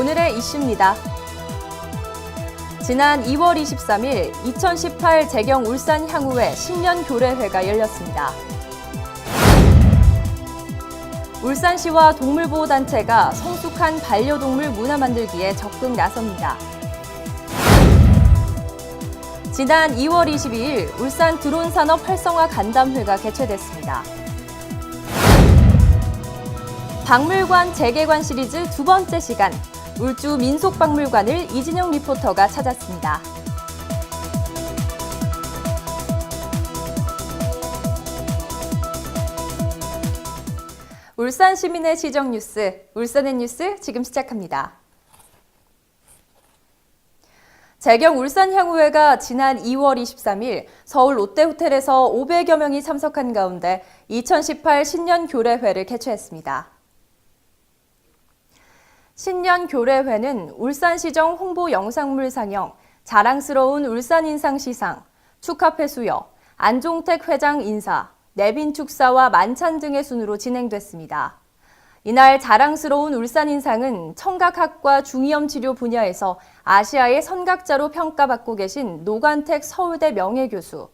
오늘의 이슈입니다. 지난 2월 23일 2018 재경 울산 향후회 신년 교례회가 열렸습니다. 울산시와 동물보호단체가 성숙한 반려동물 문화 만들기에 적극 나섭니다. 지난 2월 22일 울산 드론산업 활성화 간담회가 개최됐습니다. 박물관 재개관 시리즈 두 번째 시간, 울주 민속박물관을 이진영 리포터가 찾았습니다. 울산 시민의 시정 뉴스, 울산의 뉴스 지금 시작합니다. 재경 울산 향후회가 지난 2월 23일 서울 롯데호텔에서 500여 명이 참석한 가운데 2018 신년 교례회를 개최했습니다. 신년 교례회는 울산시정 홍보 영상물 상영, 자랑스러운 울산 인상 시상, 축하패 수여, 안종택 회장 인사, 내빈 축사와 만찬 등의 순으로 진행됐습니다. 이날 자랑스러운 울산 인상은 청각학과 중이염 치료 분야에서 아시아의 선각자로 평가받고 계신 노관택 서울대 명예교수,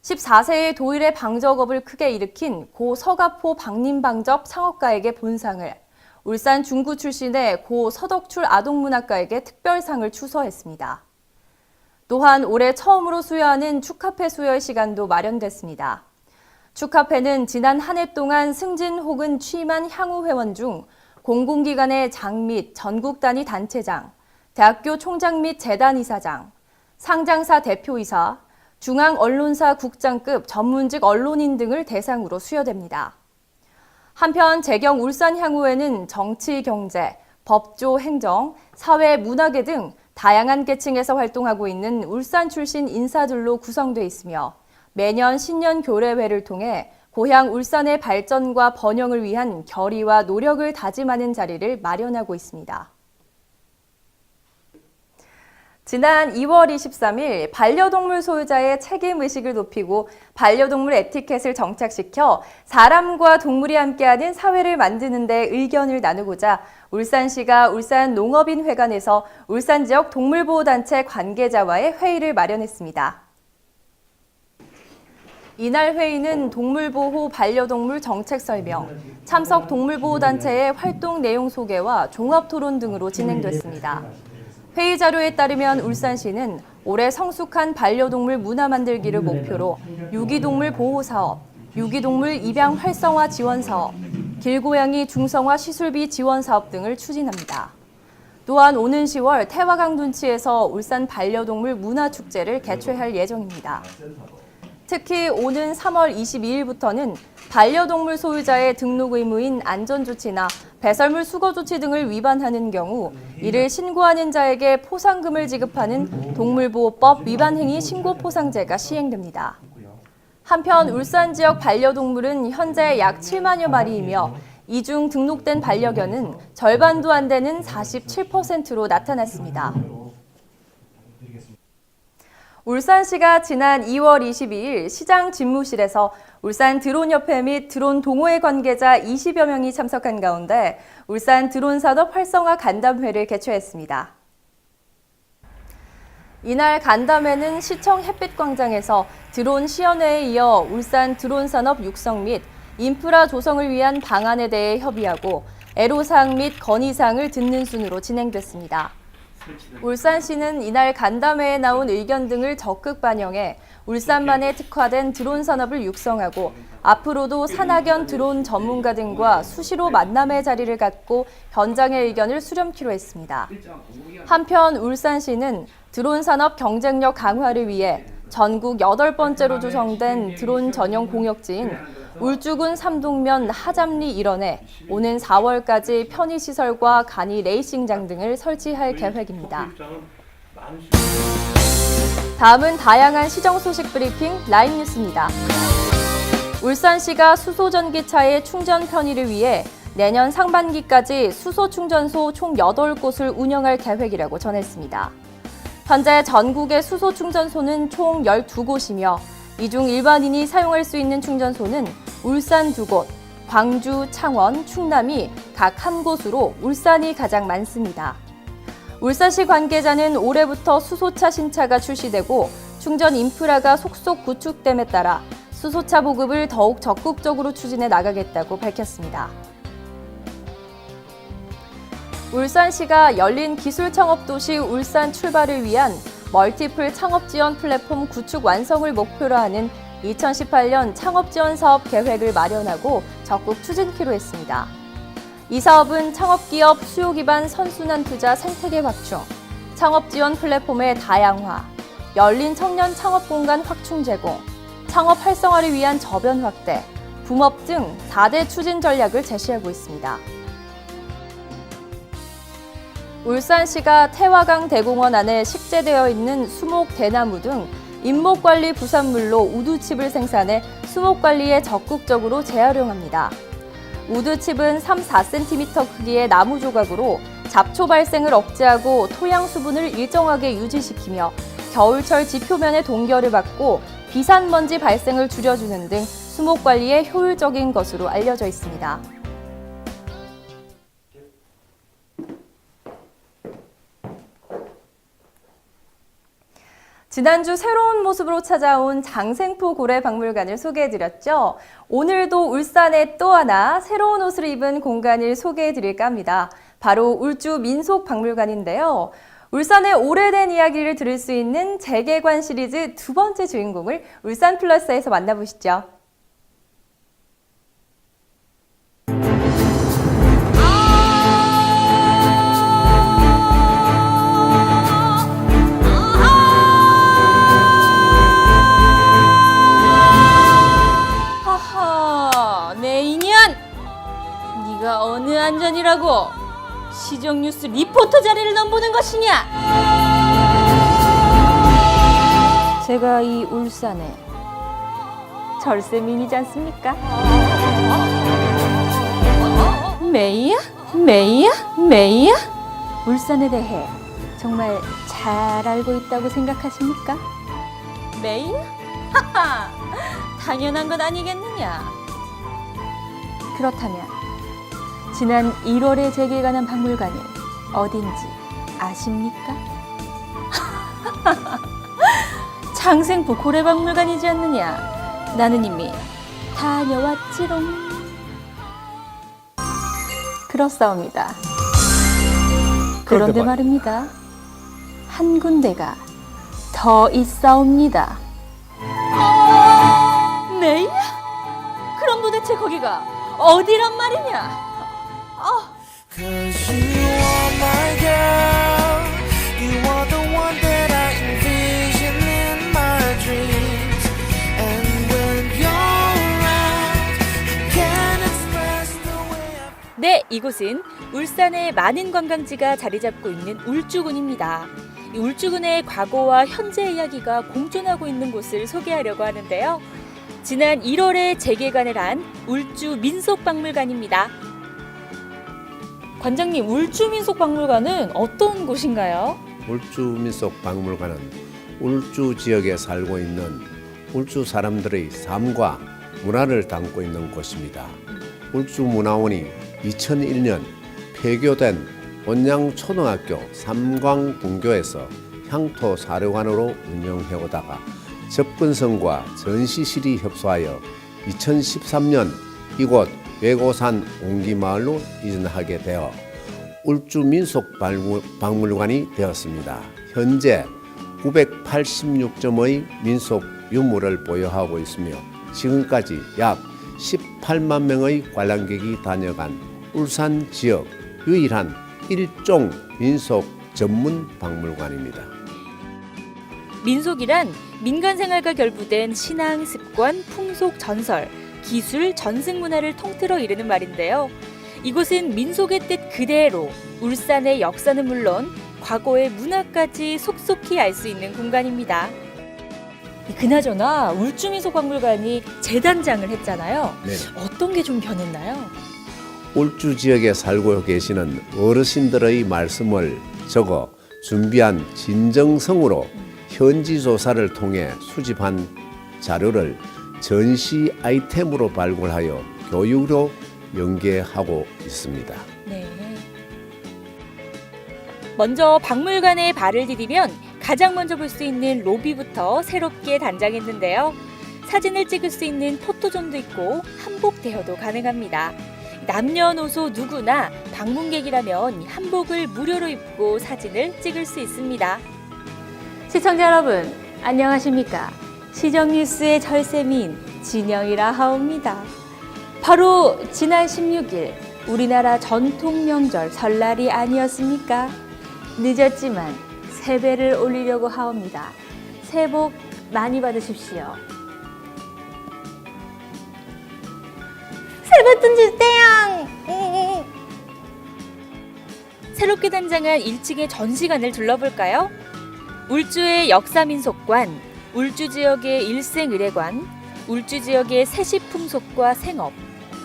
14세의 도일의 방적업을 크게 일으킨 고 서가포 박림방적 창업가에게 본상을, 울산 중구 출신의 고 서덕출 아동문학가에게 특별상을 추서했습니다. 또한 올해 처음으로 수여하는 축하패 수여 시간도 마련됐습니다. 축하패는 지난 한 해 동안 승진 혹은 취임한 향후 회원 중 공공기관의 장 및 전국 단위 단체장, 대학교 총장 및 재단 이사장, 상장사 대표이사, 중앙언론사 국장급 전문직 언론인 등을 대상으로 수여됩니다. 한편 재경 울산 향후회는 정치, 경제, 법조, 행정, 사회, 문화계 등 다양한 계층에서 활동하고 있는 울산 출신 인사들로 구성돼 있으며 매년 신년 교례회를 통해 고향 울산의 발전과 번영을 위한 결의와 노력을 다짐하는 자리를 마련하고 있습니다. 지난 2월 23일 반려동물 소유자의 책임의식을 높이고 반려동물 에티켓을 정착시켜 사람과 동물이 함께하는 사회를 만드는 데 의견을 나누고자 울산시가 울산농업인회관에서 울산 지역 동물보호단체 관계자와의 회의를 마련했습니다. 이날 회의는 동물보호 반려동물 정책 설명, 참석 동물보호단체의 활동 내용 소개와 종합토론 등으로 진행됐습니다. 회의 자료에 따르면 울산시는 올해 성숙한 반려동물 문화 만들기를 목표로 유기동물 보호사업, 유기동물 입양 활성화 지원사업, 길고양이 중성화 시술비 지원사업 등을 추진합니다. 또한 오는 10월 태화강 둔치에서 울산 반려동물 문화축제를 개최할 예정입니다. 특히 오는 3월 22일부터는 반려동물 소유자의 등록 의무인 안전조치나 배설물 수거조치 등을 위반하는 경우 이를 신고하는 자에게 포상금을 지급하는 동물보호법 위반행위 신고포상제가 시행됩니다. 한편 울산 지역 반려동물은 현재 약 7만여 마리이며 이 중 등록된 반려견은 절반도 안 되는 47%로 나타났습니다. 울산시가 지난 2월 22일 시장 집무실에서 울산 드론협회 및 드론 동호회 관계자 20여 명이 참석한 가운데 울산 드론산업 활성화 간담회를 개최했습니다. 이날 간담회는 시청 햇빛광장에서 드론 시연회에 이어 울산 드론산업 육성 및 인프라 조성을 위한 방안에 대해 협의하고 애로사항 및 건의사항을 듣는 순으로 진행됐습니다. 울산시는 이날 간담회에 나온 의견 등을 적극 반영해 울산만에 특화된 드론 산업을 육성하고 앞으로도 산학연 드론 전문가 등과 수시로 만남의 자리를 갖고 현장의 의견을 수렴키로 했습니다. 한편 울산시는 드론 산업 경쟁력 강화를 위해 전국 8번째로 조성된 드론 전용 공역지인 울주군 삼동면 하잠리 일원에 오는 4월까지 편의시설과 간이 레이싱장 등을 설치할 계획입니다. 다음은 다양한 시정 소식 브리핑 라인 뉴스입니다. 울산시가 수소전기차의 충전 편의를 위해 내년 상반기까지 수소충전소 총 8곳을 운영할 계획이라고 전했습니다. 현재 전국의 수소충전소는 총 12곳이며 이 중 일반인이 사용할 수 있는 충전소는 울산 2곳, 광주, 창원, 충남이 각 1곳으로 울산이 가장 많습니다. 울산시 관계자는 올해부터 수소차 신차가 출시되고 충전 인프라가 속속 구축됨에 따라 수소차 보급을 더욱 적극적으로 추진해 나가겠다고 밝혔습니다. 울산시가 열린 기술창업도시 울산 출발을 위한 멀티플 창업지원 플랫폼 구축 완성을 목표로 하는 2018년 창업지원 사업 계획을 마련하고 적극 추진키로 했습니다. 이 사업은 창업기업 수요 기반 선순환 투자 생태계 확충, 창업지원 플랫폼의 다양화, 열린 청년 창업 공간 확충 제공, 창업 활성화를 위한 저변 확대, 붐업 등 4대 추진 전략을 제시하고 있습니다. 울산시가 태화강 대공원 안에 식재되어 있는 수목, 대나무 등 인목관리 부산물로 우드칩을 생산해 수목관리에 적극적으로 재활용합니다. 우드칩은 3-4cm 크기의 나무 조각으로 잡초 발생을 억제하고 토양 수분을 일정하게 유지시키며 겨울철 지표면의 동결을 막고 비산먼지 발생을 줄여주는 등 수목관리에 효율적인 것으로 알려져 있습니다. 지난주 새로운 모습으로 찾아온 장생포 고래박물관을 소개해드렸죠. 오늘도 울산에 또 하나 새로운 옷을 입은 공간을 소개해드릴까 합니다. 바로 울주 민속박물관인데요. 울산의 오래된 이야기를 들을 수 있는 재개관 시리즈 두 번째 주인공을 울산 플러스에서 만나보시죠. 하하, 내 인연! 네가 어느 안전이라고? 시정뉴스 리포터 자리를 넘보는 것이냐? 제가 이 울산의 절세민이지 않습니까? 메이야? 메이야? 메이야? 울산에 대해 정말 잘 알고 있다고 생각하십니까? 메이야? 하하, 당연한 것 아니겠느냐? 그렇다면 지난 1월에 재개관한 박물관이 어딘지 아십니까? 장생포 고래박물관이지 않느냐? 나는 이미 다녀왔지롱. 그렇사옵니다. 그런데 말입니다. 한 군데가 더 있사옵니다. 메이야? 그럼 도대체 거기가 어디란 말이냐? Cause you are my girl, you are the one that I envision in my dreams. And when you're around, I can't express the way I feel. 네, 이곳은 울산의 많은 관광지가 자리 잡고 있는 울주군입니다. 이 울주군의 과거와 현재 이야기가 공존하고 있는 곳을 소개하려고 하는데요. 지난 1월에 재개관을 한 울주 민속박물관입니다. 관장님, 울주 민속박물관은 어떤 곳인가요? 울주 민속박물관은 울주 지역에 살고 있는 울주 사람들의 삶과 문화를 담고 있는 곳입니다. 울주 문화원이 2001년 폐교된 원양초등학교 삼광분교에서 향토 사료관으로 운영해오다가 접근성과 전시실이 협소하여 2013년 이곳 외고산 옹기마을로 이전하게 되어 울주 민속박물관이 되었습니다. 현재 986점의 민속 유물을 보유하고 있으며 지금까지 약 18만 명의 관람객이 다녀간 울산 지역 유일한 일종 민속 전문 박물관입니다. 민속이란 민간 생활과 결부된 신앙, 습관, 풍속, 전설, 기술, 전승 문화를 통틀어 이르는 말인데요. 이곳은 민속의 뜻 그대로 울산의 역사는 물론 과거의 문화까지 속속히 알 수 있는 공간입니다. 그나저나 울주민속박물관이 재단장을 했잖아요. 네. 어떤 게 좀 변했나요? 울주 지역에 살고 계시는 어르신들의 말씀을 적어 준비한 진정성으로 현지 조사를 통해 수집한 자료를 전시 아이템으로 발굴하여 교육으로 연계하고 있습니다. 네. 먼저 박물관에 발을 디디면 가장 먼저 볼 수 있는 로비부터 새롭게 단장했는데요. 사진을 찍을 수 있는 포토존도 있고 한복 대여도 가능합니다. 남녀노소 누구나 방문객이라면 한복을 무료로 입고 사진을 찍을 수 있습니다. 시청자 여러분, 안녕하십니까? 시정뉴스의 절세미인 진영이라 하옵니다. 바로 지난 16일 우리나라 전통 명절 설날이 아니었습니까? 늦었지만 세배를 올리려고 하옵니다. 새해 복 많이 받으십시오. 세뱃돈 주세요. 새롭게 단장한 1층의 전시관을 둘러볼까요? 울주의 역사민속관, 울주 지역의 일생의례관, 울주 지역의 세시풍속과 생업,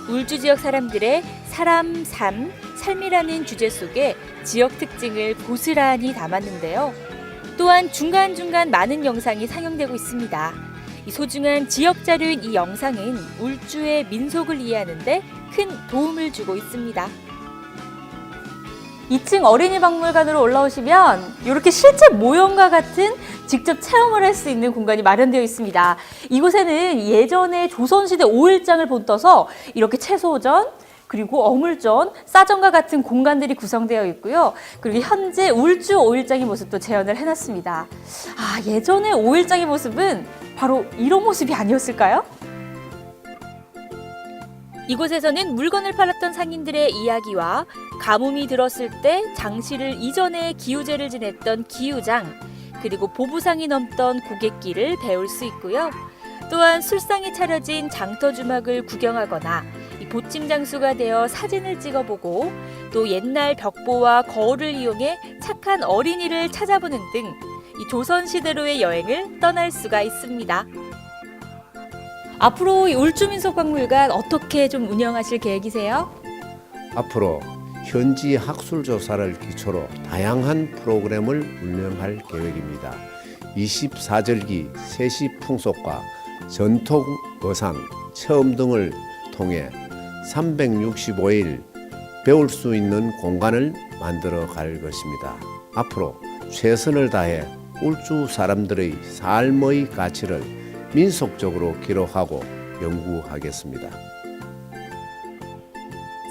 울주 지역 사람들의 사람, 삶, 삶이라는 주제 속에 지역 특징을 고스란히 담았는데요. 또한 중간중간 많은 영상이 상영되고 있습니다. 이 소중한 지역 자료인 이 영상은 울주의 민속을 이해하는 데 큰 도움을 주고 있습니다. 2층 어린이 박물관으로 올라오시면 이렇게 실제 모형과 같은 직접 체험을 할 수 있는 공간이 마련되어 있습니다. 이곳에는 예전에 조선시대 오일장을 본떠서 이렇게 채소전, 그리고 어물전, 싸전과 같은 공간들이 구성되어 있고요. 그리고 현재 울주 오일장의 모습도 재현을 해놨습니다. 아, 예전의 오일장의 모습은 바로 이런 모습이 아니었을까요? 이곳에서는 물건을 팔았던 상인들의 이야기와 가뭄이 들었을 때 장시를 이전에 기우제를 지냈던 기우장, 그리고 보부상이 넘던 고갯길을 배울 수 있고요. 또한 술상이 차려진 장터주막을 구경하거나 보침 장수가 되어 사진을 찍어보고 또 옛날 벽보와 거울을 이용해 착한 어린이를 찾아보는 등 이 조선시대로의 여행을 떠날 수가 있습니다. 앞으로 이 울주민속박물관 어떻게 좀 운영하실 계획이세요? 앞으로 현지 학술 조사를 기초로 다양한 프로그램을 운영할 계획입니다. 24절기 세시 풍속과 전통 의상, 체험 등을 통해 365일 배울 수 있는 공간을 만들어 갈 것입니다. 앞으로 최선을 다해 울주 사람들의 삶의 가치를 민속적으로 기록하고 연구하겠습니다.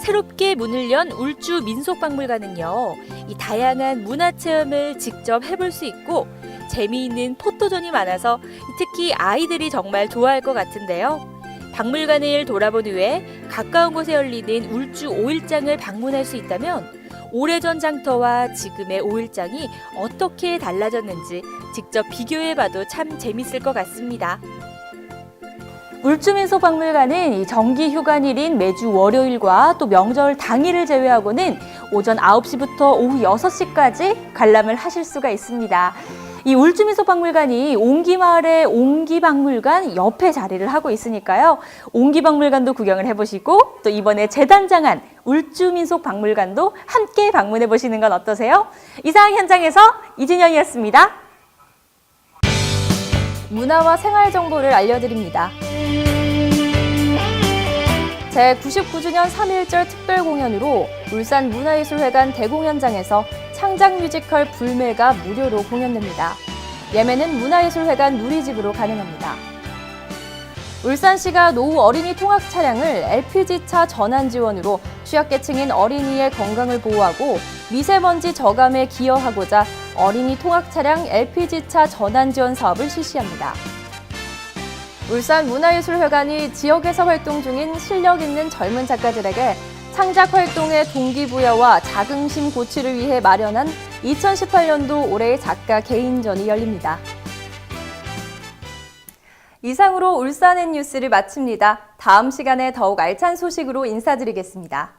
새롭게 문을 연 울주 민속박물관은요, 이 다양한 문화체험을 직접 해볼 수 있고 재미있는 포토존이 많아서 특히 아이들이 정말 좋아할 것 같은데요. 박물관을 돌아본 후에 가까운 곳에 열리는 울주 오일장을 방문할 수 있다면 오래전 장터와 지금의 오일장이 어떻게 달라졌는지 직접 비교해봐도 참 재밌을 것 같습니다. 울주민속박물관은 정기 휴관일인 매주 월요일과 또 명절 당일을 제외하고는 오전 9시부터 오후 6시까지 관람을 하실 수가 있습니다. 이 울주민속박물관이 옹기마을의 옹기박물관 옆에 자리를 하고 있으니까요. 옹기박물관도 구경을 해보시고 또 이번에 재단장한 울주민속박물관도 함께 방문해보시는 건 어떠세요? 이상 현장에서 이진영이었습니다. 문화와 생활 정보를 알려드립니다. 제99주년 3.1절 특별 공연으로 울산 문화예술회관 대공연장에서 창작 뮤지컬 불매가 무료로 공연됩니다. 예매는 문화예술회관 누리집으로 가능합니다. 울산시가 노후 어린이 통학 차량을 LPG차 전환 지원으로 취약계층인 어린이의 건강을 보호하고 미세먼지 저감에 기여하고자 어린이 통학 차량 LPG차 전환 지원 사업을 실시합니다. 울산 문화예술회관이 지역에서 활동 중인 실력 있는 젊은 작가들에게 창작 활동의 동기부여와 자긍심 고취를 위해 마련한 2018년도 올해의 작가 개인전이 열립니다. 이상으로 울산의 뉴스를 마칩니다. 다음 시간에 더욱 알찬 소식으로 인사드리겠습니다.